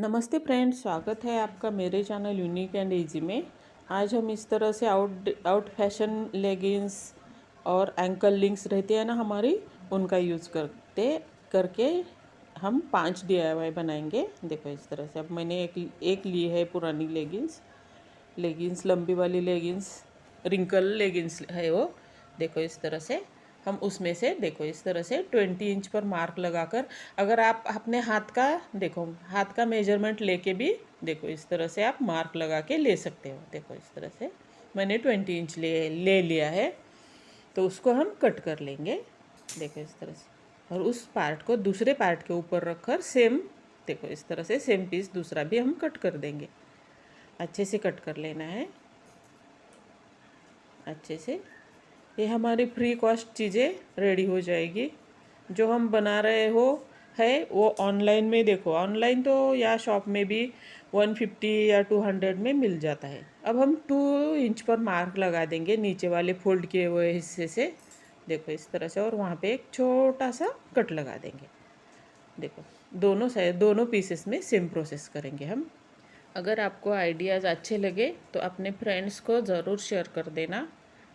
नमस्ते फ्रेंड्स, स्वागत है आपका मेरे चैनल यूनिक एंड इजी में। आज हम इस तरह से आउट फैशन लेगिंग्स और एंकल लिंक्स रहती है ना हमारी, उनका यूज़ करके हम 5 DIY बनाएंगे। देखो इस तरह से। अब मैंने एक ली है पुरानी लेगिंग्स लंबी वाली लेगिंग्स, रिंकल लेगिंग्स है वो। देखो इस तरह से हम उसमें से देखो इस तरह से 20 इंच पर मार्क लगाकर, अगर आप अपने हाथ का मेजरमेंट लेके भी देखो इस तरह से आप मार्क लगा के ले सकते हो। देखो इस तरह से मैंने 20 इंच ले लिया है, तो उसको हम कट कर लेंगे। देखो इस तरह से, और उस पार्ट को दूसरे पार्ट के ऊपर रखकर सेम देखो इस तरह से सेम पीस दूसरा भी हम कट कर देंगे। अच्छे से कट कर लेना है, अच्छे से। ये हमारी फ्री कॉस्ट चीज़ें रेडी हो जाएगी। जो हम बना रहे हो है वो ऑनलाइन में देखो, ऑनलाइन तो या शॉप में भी 150 या 200 में मिल जाता है। अब हम 2 इंच पर मार्क लगा देंगे नीचे वाले फोल्ड किए हुए हिस्से से। देखो इस तरह से, और वहाँ पे एक छोटा सा कट लगा देंगे। देखो दोनों पीसेस में सेम प्रोसेस करेंगे हम। अगर आपको आइडियाज़ अच्छे लगे तो अपने फ्रेंड्स को ज़रूर शेयर कर देना।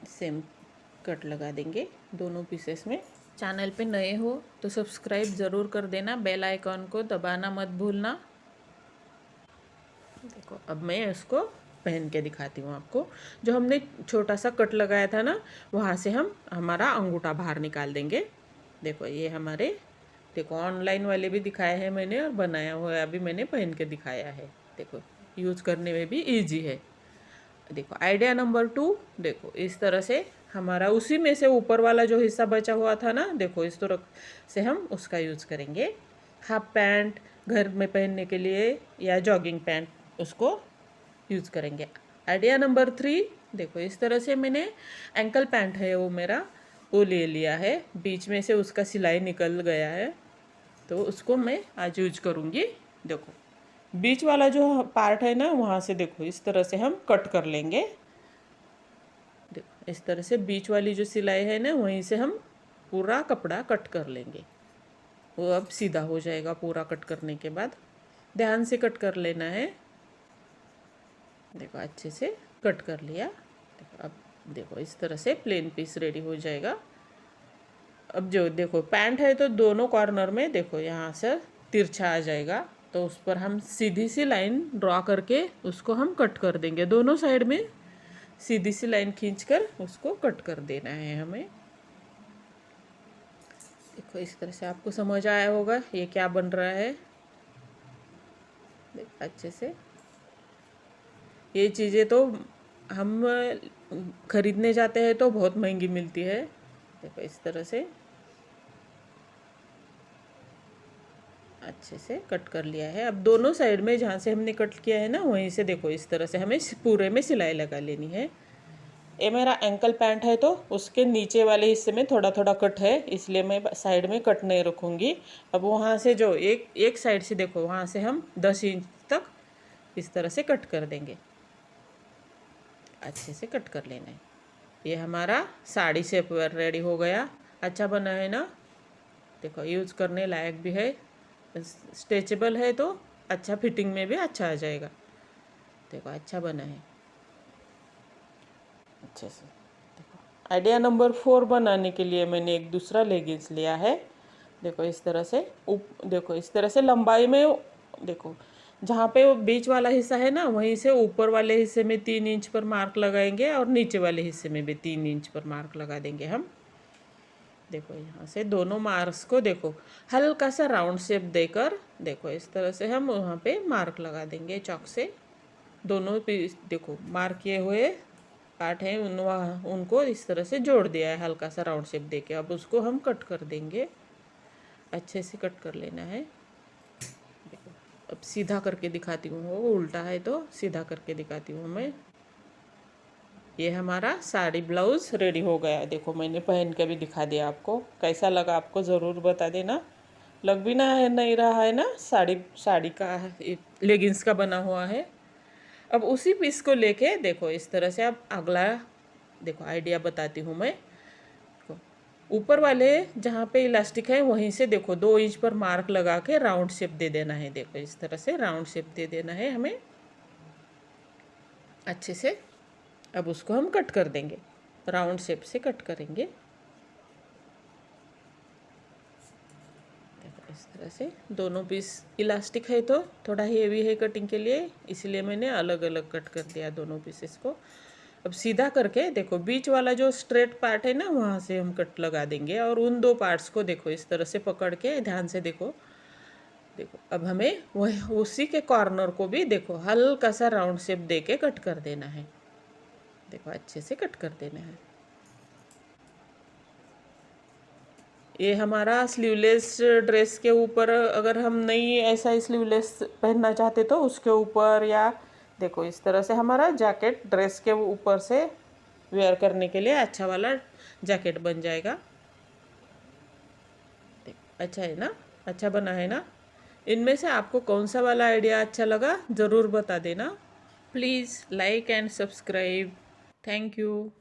सेम कट लगा देंगे दोनों पीसेस में। चैनल पे नए हो तो सब्सक्राइब ज़रूर कर देना, बेल आइकॉन को दबाना मत भूलना। देखो अब मैं इसको पहन के दिखाती हूँ आपको। जो हमने छोटा सा कट लगाया था ना, वहाँ से हम हमारा अंगूठा बाहर निकाल देंगे। देखो ये हमारे, देखो ऑनलाइन वाले भी दिखाए हैं मैंने, और बनाया हुआ अभी मैंने पहन के दिखाया है। देखो यूज़ करने में भी ईजी है। देखो आइडिया नंबर 2, देखो इस तरह से हमारा उसी में से ऊपर वाला जो हिस्सा बचा हुआ था ना, देखो इस तरह से हम उसका यूज़ करेंगे। हाफ पैंट घर में पहनने के लिए या जॉगिंग पैंट, उसको यूज़ करेंगे। आइडिया नंबर 3, देखो इस तरह से मैंने एंकल पैंट है वो मेरा, वो ले लिया है। बीच में से उसका सिलाई निकल गया है, तो उसको मैं आज यूज करूँगी। देखो बीच वाला जो पार्ट है ना, वहाँ से देखो इस तरह से हम कट कर लेंगे। देखो इस तरह से बीच वाली जो सिलाई है ना, वहीं से हम पूरा कपड़ा कट कर लेंगे। वो अब सीधा हो जाएगा पूरा कट करने के बाद। ध्यान से कट कर लेना है। देखो अच्छे से कट कर लिया। देखो अब देखो इस तरह से प्लेन पीस रेडी हो जाएगा। अब जो देखो पैंट है तो दोनों कॉर्नर में देखो यहाँ से तिरछा आ जाएगा, तो उस पर हम सीधी सी लाइन ड्रॉ करके उसको हम कट कर देंगे। दोनों साइड में सीधी सी लाइन खींचकर उसको कट कर देना है हमें। देखो इस तरह से आपको समझ आया होगा ये क्या बन रहा है। देखो अच्छे से। ये चीज़ें तो हम खरीदने जाते हैं तो बहुत महंगी मिलती है। देखो इस तरह से अच्छे से कट कर लिया है। अब दोनों साइड में जहाँ से हमने कट किया है ना, वहीं से देखो इस तरह से हमें पूरे में सिलाई लगा लेनी है। ये मेरा एंकल पैंट है तो उसके नीचे वाले हिस्से में थोड़ा थोड़ा कट है, इसलिए मैं साइड में कट नहीं रखूँगी। अब वहाँ से जो एक साइड से देखो, वहाँ से हम 10 इंच तक इस तरह से कट कर देंगे। अच्छे से कट कर लेना है। ये हमारा साड़ी शेप रेडी हो गया। अच्छा बना है ना। देखो यूज़ करने लायक भी है, स्ट्रेचेबल है, तो अच्छा फिटिंग में भी अच्छा आ जाएगा। देखो अच्छा बना है अच्छे से। देखो आइडिया नंबर 4 बनाने के लिए मैंने एक दूसरा लेगिंग्स लिया है। देखो इस तरह से देखो इस तरह से लंबाई में देखो, जहाँ पे वो बीच वाला हिस्सा है ना, वहीं से ऊपर वाले हिस्से में 3 इंच पर मार्क लगाएंगे, और नीचे वाले हिस्से में भी 3 इंच पर मार्क लगा देंगे हम। देखो यहाँ से दोनों मार्क्स को देखो हल्का सा राउंड शेप देकर, देखो इस तरह से हम वहाँ पे मार्क लगा देंगे चॉक से। दोनों पीस देखो मार्क किए हुए पार्ट हैं उनको इस तरह से जोड़ दिया है हल्का सा राउंड शेप देके। अब उसको हम कट कर देंगे। अच्छे से कट कर लेना है। देखो अब सीधा करके दिखाती हूँ, वो उल्टा है तो सीधा करके दिखाती हूँ मैं। ये हमारा साड़ी ब्लाउज़ रेडी हो गया। देखो मैंने पहन के भी दिखा दिया आपको। कैसा लगा आपको ज़रूर बता देना। लग भी ना है नहीं रहा है ना, साड़ी का लेगिंग्स का बना हुआ है। अब उसी पीस को लेके देखो इस तरह से अब अगला देखो आइडिया बताती हूँ मैं। देखो ऊपर वाले जहाँ पे इलास्टिक है वहीं से देखो 2 इंच पर मार्क लगा के राउंड शेप दे देना है। देखो इस तरह से राउंड शेप दे देना है हमें अच्छे से। अब उसको हम कट कर देंगे, राउंड शेप से कट करेंगे। देखो इस तरह से दोनों पीस इलास्टिक है तो थोड़ा हेवी है कटिंग के लिए, इसलिए मैंने अलग अलग कट कर दिया दोनों पीसेस को। अब सीधा करके देखो बीच वाला जो स्ट्रेट पार्ट है ना वहाँ से हम कट लगा देंगे, और उन 2 पार्ट्स को देखो इस तरह से पकड़ के ध्यान से देखो। देखो अब हमें वही उसी के कॉर्नर को भी देखो हल्का सा राउंड शेप दे के कट कर देना है। देखो अच्छे से कट कर देना है। ये हमारा स्लीवलेस ड्रेस के ऊपर अगर हम नहीं ऐसा स्लीवलेस पहनना चाहते तो उसके ऊपर, या देखो इस तरह से हमारा जैकेट ड्रेस के ऊपर से वेयर करने के लिए अच्छा वाला जैकेट बन जाएगा। अच्छा है ना, अच्छा बना है ना। इनमें से आपको कौन सा वाला आइडिया अच्छा लगा ज़रूर बता देना। Please like and subscribe. Thank you.